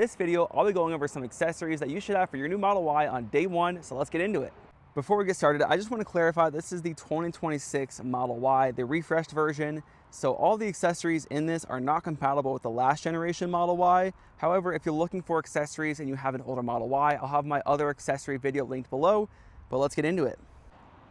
This video, I'll be going over some accessories that you should have for your new Model Y on day one, so let's get into it. Before we get started, I just want to clarify this is the 2026 Model Y, the refreshed version. So all the accessories in this are not compatible with the last generation Model Y. However, if you're looking for accessories and you have an older Model Y, I'll have my other accessory video linked below, but let's get into it.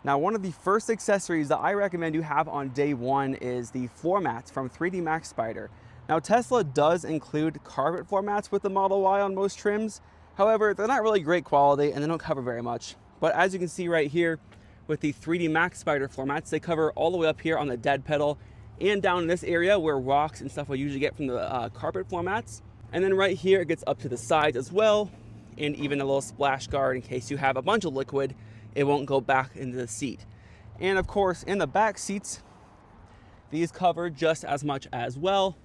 Now, one of the first accessories that I recommend you have on day one is the floor mats from 3D Max Spider. Now, Tesla does include carpet floor mats with the Model Y on most trims. However, they're not really great quality and they don't cover very much. But as you can see right here with the 3D Max Spider floor mats, they cover all the way up here on the dead pedal and down in this area where rocks and stuff will usually get from the carpet floor mats. And then right here, it gets up to the sides as well, and even a little splash guard in case you have a bunch of liquid, it won't go back into the seat. And of course, in the back seats, these cover just as much as well.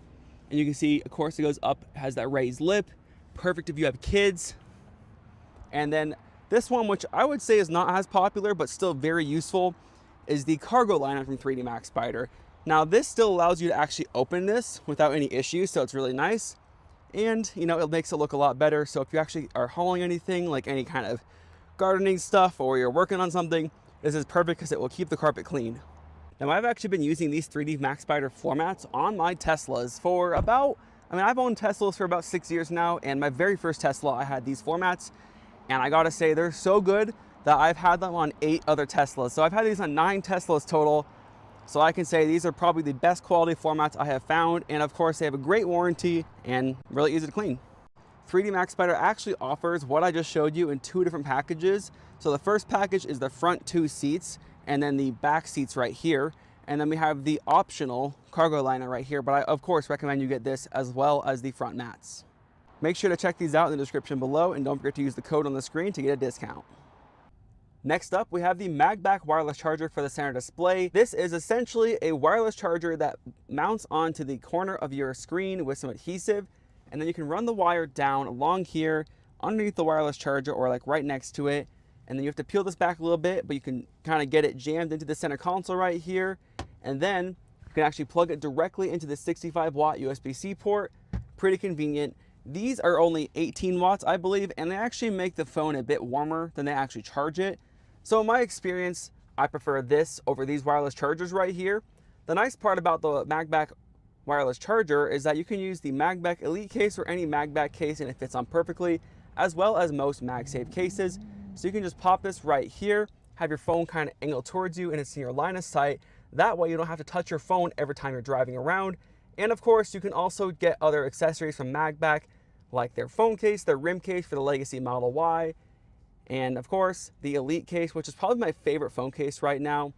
And you can see, of course, it goes up, has that raised lip, perfect if you have kids. And then this one, which I would say is not as popular, but still very useful, is the cargo liner from 3D Max Spider. Now, this still allows you to actually open this without any issues, so it's really nice. And, you know, it makes it look a lot better. So if you actually are hauling anything, like any kind of gardening stuff, or you're working on something, this is perfect because it will keep the carpet clean. Now, I've actually been using these 3D Max Spider floor mats on my Teslas for about, I've owned Teslas for about 6 years now, and my very first Tesla, I had these floor mats, and I gotta say, they're so good that I've had them on 8 other Teslas. So I've had these on 9 Teslas total, so I can say these are probably the best quality floor mats I have found, and of course, they have a great warranty and really easy to clean. 3D Max Spider actually offers what I just showed you in 2 different packages. So the first package is the front 2 seats, and then the back seats right here. And then we have the optional cargo liner right here, but I of course recommend you get this as well as the front mats. Make sure to check these out in the description below, and don't forget to use the code on the screen to get a discount. Next up, we have the MagBack wireless charger for the center display. This is essentially a wireless charger that mounts onto the corner of your screen with some adhesive, and then you can run the wire down along here underneath the wireless charger or like right next to it. And then you have to peel this back a little bit, but you can kind of get it jammed into the center console right here. And then you can actually plug it directly into the 65-watt USB-C port. Pretty convenient. These are only 18 watts, I believe, and they actually make the phone a bit warmer than they actually charge it. So in my experience, I prefer this over these wireless chargers right here. The nice part about the MagBack wireless charger is that you can use the MagBack Elite case or any MagBack case and it fits on perfectly, as well as most MagSafe cases. So you can just pop this right here, have your phone kind of angled towards you and it's in your line of sight. That way you don't have to touch your phone every time you're driving around. And of course, you can also get other accessories from MagBack, like their phone case, their rim case for the Legacy Model Y, and of course, the Elite case, which is probably my favorite phone case right now.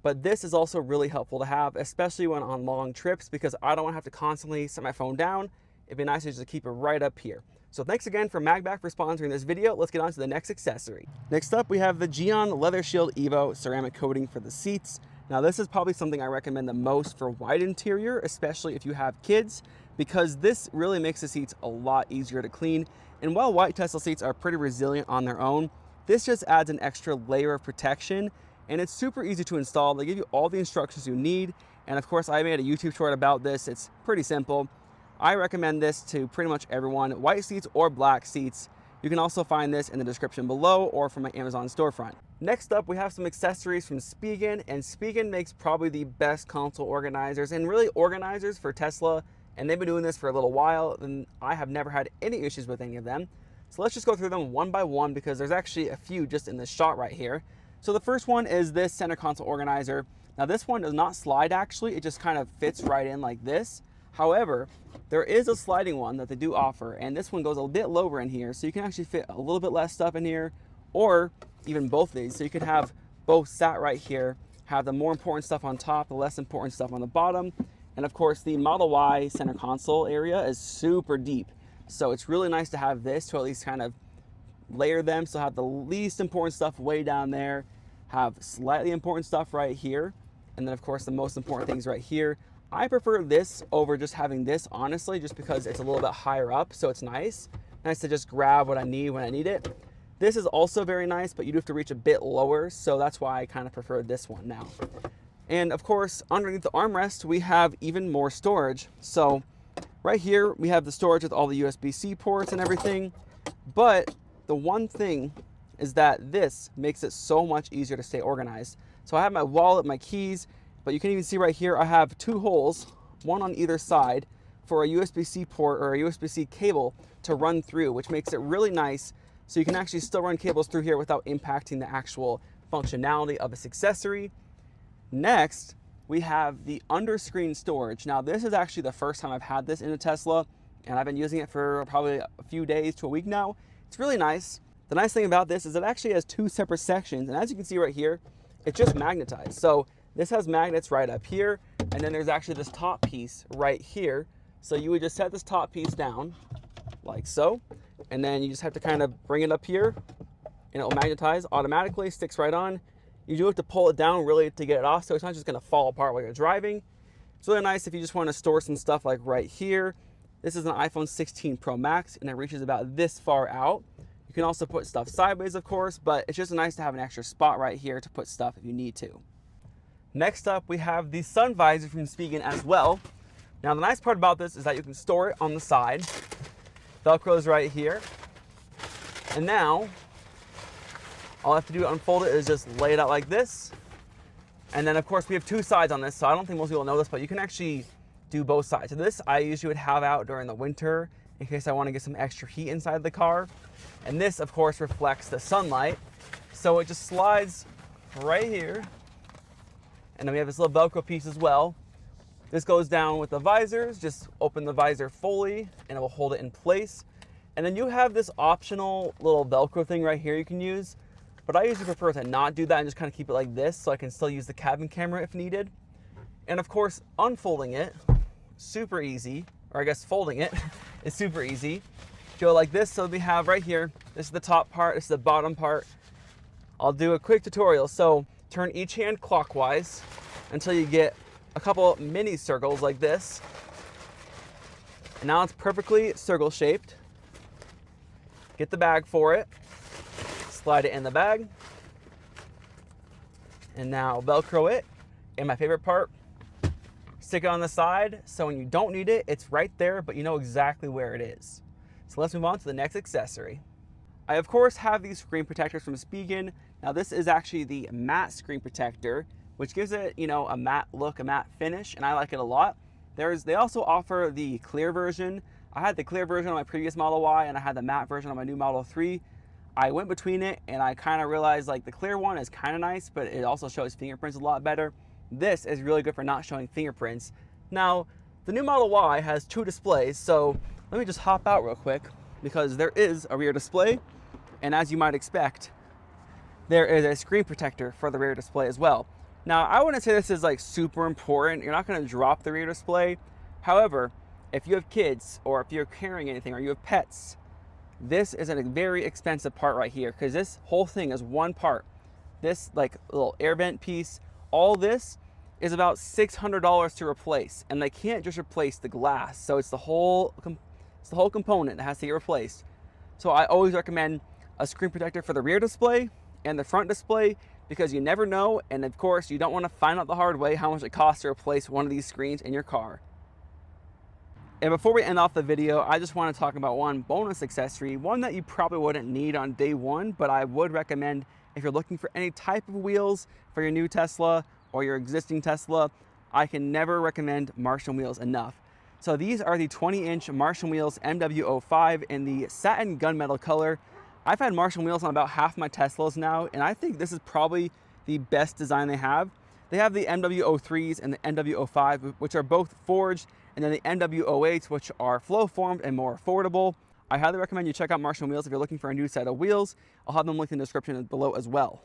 But this is also really helpful to have, especially when on long trips, because I don't want to have to constantly set my phone down. It'd be nice to just keep it right up here. So thanks again for MagBack for sponsoring this video. Let's get on to the next accessory. Next up, we have the Geon Leather Shield Evo ceramic coating for the seats. Now, this is probably something I recommend the most for wide interior, especially if you have kids, because this really makes the seats a lot easier to clean. And while white Tesla seats are pretty resilient on their own, this just adds an extra layer of protection, and it's super easy to install. They give you all the instructions you need. And of course, I made a YouTube short about this. It's pretty simple. I recommend this to pretty much everyone, white seats or black seats. You can also find this in the description below or from my Amazon storefront. Next up, we have some accessories from Spigen, and Spigen makes probably the best console organizers and really organizers for Tesla, and they've been doing this for a little while, and I have never had any issues with any of them. So let's just go through them one by one because there's actually a few just in this shot right here. So the first one is this center console organizer. Now this one does not slide actually, it just kind of fits right in like this. However, there is a sliding one that they do offer, and this one goes a bit lower in here, so you can actually fit a little bit less stuff in here, or even both of these. So you can have both sat right here, have the more important stuff on top, the less important stuff on the bottom. And of course, the Model Y center console area is super deep. So it's really nice to have this to at least kind of layer them. So have the least important stuff way down there, have slightly important stuff right here, and then of course the most important things right here. I prefer this over just having this, honestly, just because it's a little bit higher up, so it's nice to just grab what I need when I need it. This is also very nice, but you do have to reach a bit lower, so that's why I kind of prefer this one now. And of course, underneath the armrest, we have even more storage. So Right here, we have the storage with all the USB-C ports and everything. But the one thing is that this makes it so much easier to stay organized. So I have my wallet, my keys, but you can even see right here, I have 2 holes, one on either side, for a USB-C port or a USB-C cable to run through, which makes it really nice. So you can actually still run cables through here without impacting the actual functionality of this accessory. Next, we have the under-screen storage. Now, this is actually the first time I've had this in a Tesla, and I've been using it for probably a few days to a week now. It's really nice. The nice thing about this is it actually has 2 separate sections, and as you can see right here, it's just magnetized. So this has magnets right up here, and then there's actually this top piece right here. So you would just set this top piece down, like so, and then you just have to kind of bring it up here, and it will magnetize automatically, sticks right on. You do have to pull it down really to get it off, so it's not just gonna fall apart while you're driving. It's really nice if you just wanna store some stuff like right here. This is an iPhone 16 Pro Max, and it reaches about this far out. You can also put stuff sideways, of course, but it's just nice to have an extra spot right here to put stuff if you need to. Next up, we have the sun visor from Spigen as well. Now, the nice part about this is that you can store it on the side. Velcro is right here. And now, all I have to do to unfold it is just lay it out like this. And then of course we have 2 sides on this, so I don't think most people know this, but you can actually do both sides. So this I usually would have out during the winter in case I want to get some extra heat inside the car. And this of course reflects the sunlight. So it just slides right here. And then we have this little Velcro piece as well. This goes down with the visors, just open the visor fully and it will hold it in place. And then you have this optional little Velcro thing right here you can use. But I usually prefer to not do that and just kind of keep it like this so I can still use the cabin camera if needed. And of course, unfolding it, super easy, or I guess folding it is super easy. Go like this, so we have right here, this is the top part, this is the bottom part. I'll do a quick tutorial. So turn each hand clockwise until you get a couple mini circles like this. And now it's perfectly circle shaped. Get the bag for it. Slide it in the bag, and now Velcro it. And my favorite part, stick it on the side, so when you don't need it, it's right there, but you know exactly where it is. So let's move on to the next accessory. I of course have these screen protectors from Spigen. Now this is actually the matte screen protector, which gives it, you know, a matte look, a matte finish, and I like it a lot. They also offer the clear version. I had the clear version on my previous Model Y, and I had the matte version on my new Model 3. I went between it and I kind of realized like the clear one is kind of nice, but it also shows fingerprints a lot better. This is really good for not showing fingerprints. Now, the new Model Y has 2 displays, so let me just hop out real quick because there is a rear display, and as you might expect, there is a screen protector for the rear display as well. Now, I wouldn't say this is like super important. You're not going to drop the rear display. However, if you have kids or if you're carrying anything or you have pets, this is a very expensive part right here because this whole thing is one part. This like little air vent piece, all this is about $600 to replace, and they can't just replace the glass. So it's the whole component that has to get replaced. So I always recommend a screen protector for the rear display and the front display because you never know, and of course you don't want to find out the hard way how much it costs to replace one of these screens in your car. And before we end off the video, I just want to talk about one bonus accessory, one that you probably wouldn't need on day one, but I would recommend if you're looking for any type of wheels for your new Tesla or your existing Tesla. I can never recommend Martian wheels enough. So these are the 20-inch Martian wheels MW05 in the satin gunmetal color. I've had Martian wheels on about half my Teslas now, and I think this is probably the best design they have. They have the MW03s and the MW05, which are both forged, and then the MW08s, which are flow formed and more affordable. I highly recommend you check out Martian wheels if you're looking for a new set of wheels. I'll have them linked in the description below as well.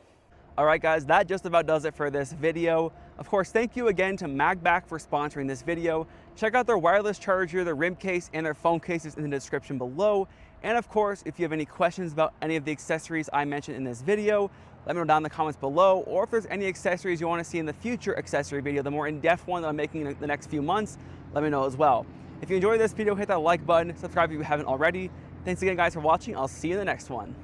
All right, guys, that just about does it for this video. Of course, thank you again to MagBack for sponsoring this video. Check out their wireless charger, their rim case, and their phone cases in the description below. And of course, if you have any questions about any of the accessories I mentioned in this video, let me know down in the comments below, or if there's any accessories you want to see in the future accessory video, the more in-depth one that I'm making in the next few months, let me know as well. If you enjoyed this video, hit that like button, subscribe if you haven't already. Thanks again, guys, for watching. I'll see you in the next one.